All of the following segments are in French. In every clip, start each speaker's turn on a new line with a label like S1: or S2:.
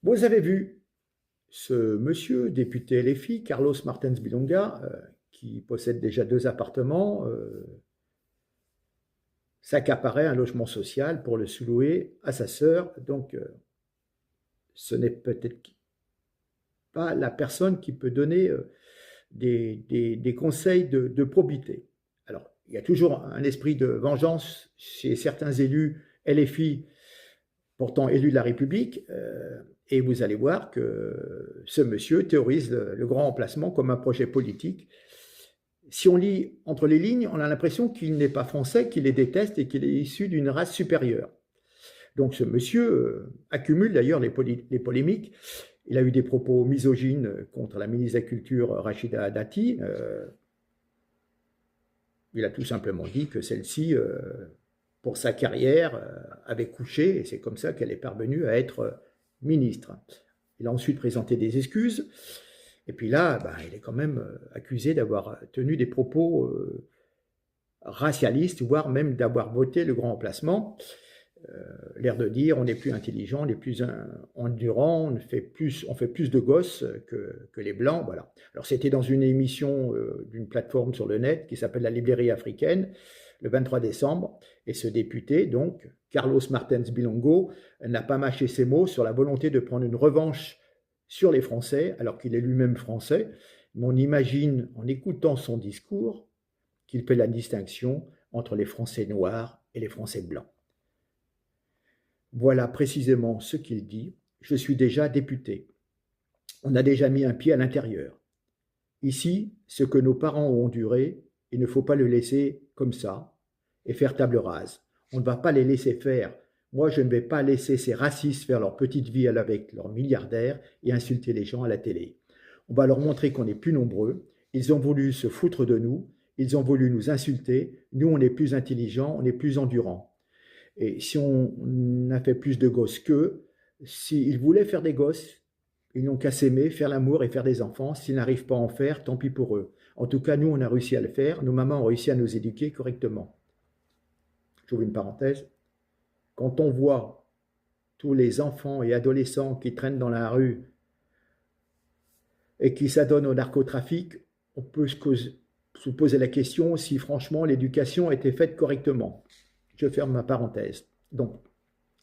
S1: Vous avez vu ce monsieur, député LFI, Carlos Martins Bilonga, qui possède déjà 2 appartements, s'accaparait un logement social pour le sous-louer à sa sœur. Donc, ce n'est peut-être pas la personne qui peut donner des conseils de probité. Alors, il y a toujours un esprit de vengeance chez certains élus LFI, pourtant élus de la République, et vous allez voir que ce monsieur théorise le grand remplacement comme un projet politique. Si on lit entre les lignes, on a l'impression qu'il n'est pas français, qu'il les déteste et qu'il est issu d'une race supérieure. Donc ce monsieur accumule d'ailleurs les polémiques. Il a eu des propos misogynes contre la ministre de la Culture, Rachida Dati. Il a tout simplement dit que celle-ci, pour sa carrière, avait couché, et c'est comme ça qu'elle est parvenue à être ministre. Il a ensuite présenté des excuses, et puis là, il est quand même accusé d'avoir tenu des propos racialistes, voire même d'avoir voté le grand remplacement. L'air de dire on est plus intelligent, on est plus endurant, on fait plus de gosses que les blancs, voilà. Alors c'était dans une émission d'une plateforme sur le net qui s'appelle La Librairie africaine, le 23 décembre, et ce député, donc, Carlos Martins Bilongo, n'a pas mâché ses mots sur la volonté de prendre une revanche sur les Français, alors qu'il est lui-même français, mais on imagine, en écoutant son discours, qu'il fait la distinction entre les Français noirs et les Français blancs. Voilà précisément ce qu'il dit. Je suis déjà député. On a déjà mis un pied à l'intérieur. Ici, ce que nos parents ont enduré, il ne faut pas le laisser comme ça et faire table rase. On ne va pas les laisser faire. Moi, je ne vais pas laisser ces racistes faire leur petite vie avec leurs milliardaires et insulter les gens à la télé. On va leur montrer qu'on est plus nombreux. Ils ont voulu se foutre de nous. Ils ont voulu nous insulter. Nous, on est plus intelligents, on est plus endurants. Et si on a fait plus de gosses qu'eux, s'ils voulaient faire des gosses, ils n'ont qu'à s'aimer, faire l'amour et faire des enfants. S'ils n'arrivent pas à en faire, tant pis pour eux. En tout cas, nous, on a réussi à le faire. Nos mamans ont réussi à nous éduquer correctement. J'ouvre une parenthèse. Quand on voit tous les enfants et adolescents qui traînent dans la rue et qui s'adonnent au narcotrafic, on peut se poser la question si franchement l'éducation a été faite correctement. Je ferme ma parenthèse. Donc,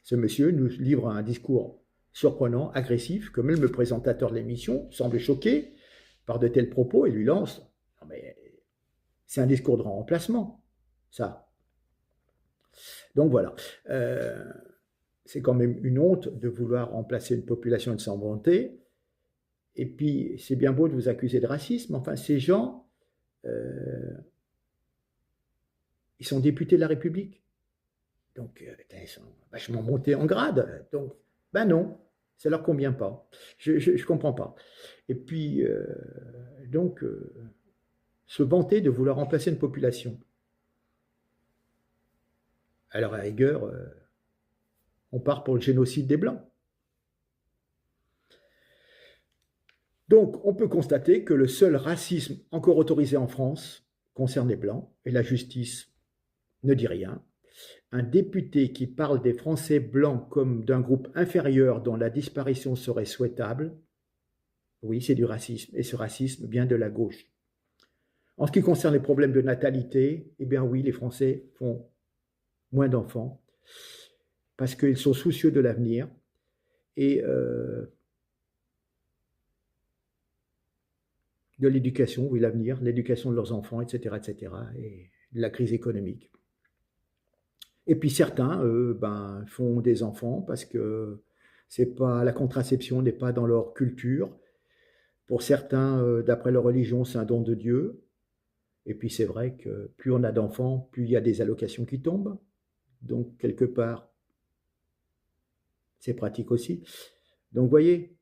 S1: ce monsieur nous livre un discours surprenant, agressif, que même le présentateur de l'émission semble choqué par de tels propos et lui lance « Non mais c'est un discours de remplacement, ça ». Donc voilà, c'est quand même une honte de vouloir remplacer une population de sans volonté. Et puis, c'est bien beau de vous accuser de racisme, enfin, ces gens, ils sont députés de la République. Donc, ils sont vachement montés en grade. Donc, non, ça leur convient pas. Je ne comprends pas. Et puis, se vanter de vouloir remplacer une population. Alors, à la rigueur, on part pour le génocide des Blancs. Donc, on peut constater que le seul racisme encore autorisé en France concerne les Blancs, et la justice ne dit rien. Un député qui parle des Français blancs comme d'un groupe inférieur dont la disparition serait souhaitable, oui, c'est du racisme, et ce racisme vient de la gauche. En ce qui concerne les problèmes de natalité, eh bien oui, les Français font moins d'enfants, parce qu'ils sont soucieux de l'avenir, et de l'éducation, oui, l'avenir, l'éducation de leurs enfants, etc., et de la crise économique. Et puis certains, font des enfants parce que la contraception n'est pas dans leur culture. Pour certains, d'après leur religion, c'est un don de Dieu. Et puis c'est vrai que plus on a d'enfants, plus il y a des allocations qui tombent. Donc quelque part, c'est pratique aussi. Donc vous voyez,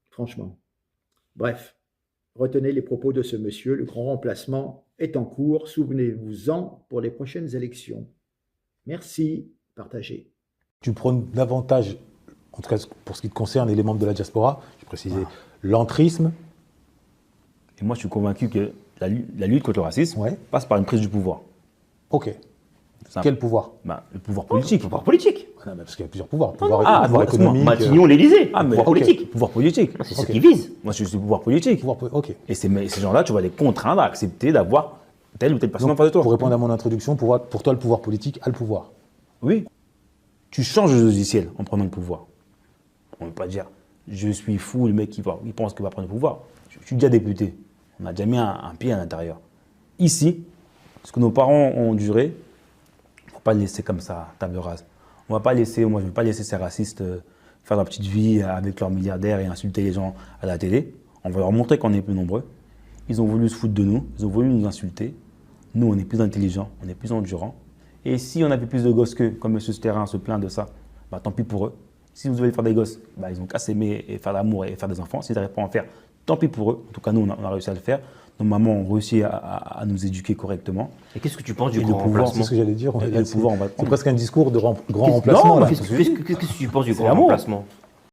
S1: franchement. Bref, retenez les propos de ce monsieur, le grand remplacement est en cours, souvenez-vous-en pour les prochaines élections. Merci, partagez.
S2: Tu prônes davantage, en tout cas pour ce qui te concerne, et les membres de la diaspora, je précisais, l'entrisme.
S3: Et moi, je suis convaincu que la lutte contre le racisme passe par une prise du pouvoir.
S2: Ok. Quel pouvoir?
S3: Le pouvoir politique.
S2: Le pouvoir politique. Non, mais parce qu'il y a plusieurs pouvoirs.
S3: Ah,
S2: Pouvoir
S3: excuse-moi,
S2: économique.
S4: Matignon, l'Élysée.
S3: Ah, mais
S4: Pouvoir
S2: ok.
S4: politique.
S3: Pouvoir politique.
S4: C'est ce qu'ils visent.
S3: Moi, je suis pouvoir politique.
S2: Ok.
S3: Et ces gens-là, tu vas les contraindre à accepter d'avoir telle ou telle personne en face de toi.
S2: Pour répondre à mon introduction, pour toi, le pouvoir politique a le pouvoir.
S3: Oui. Tu changes le logiciel en prenant le pouvoir. On ne peut pas dire je suis fou, le mec qui pense qu'il va prendre le pouvoir. Je suis déjà député. On a déjà mis un pied à l'intérieur. Ici, ce que nos parents ont enduré, il ne faut pas le laisser comme ça, table rase. Moi, je ne vais pas laisser ces racistes faire leur petite vie avec leurs milliardaires et insulter les gens à la télé. On va leur montrer qu'on est plus nombreux. Ils ont voulu se foutre de nous, ils ont voulu nous insulter. Nous, on est plus intelligents, on est plus endurants. Et si on avait plus de gosses qu'eux, comme M. Sterrin se plaint de ça, bah, tant pis pour eux. Si vous devez faire des gosses, bah, ils ont qu'à s'aimer et faire l'amour et faire des enfants. S'ils n'arrivent pas à en faire, tant pis pour eux. En tout cas, nous, on a réussi à le faire. Nos mamans ont réussi à nous éduquer correctement.
S4: Et qu'est-ce que tu penses du
S3: Et
S4: grand
S3: le pouvoir,
S4: remplacement?
S2: C'est ce que j'allais dire.
S3: Et le pouvoir, on va le
S2: C'est
S3: prendre.
S2: presque un discours de grand remplacement.
S3: Non,
S2: là.
S4: Qu'est-ce que tu penses du
S3: C'est
S4: grand
S3: l'amour.
S4: remplacement?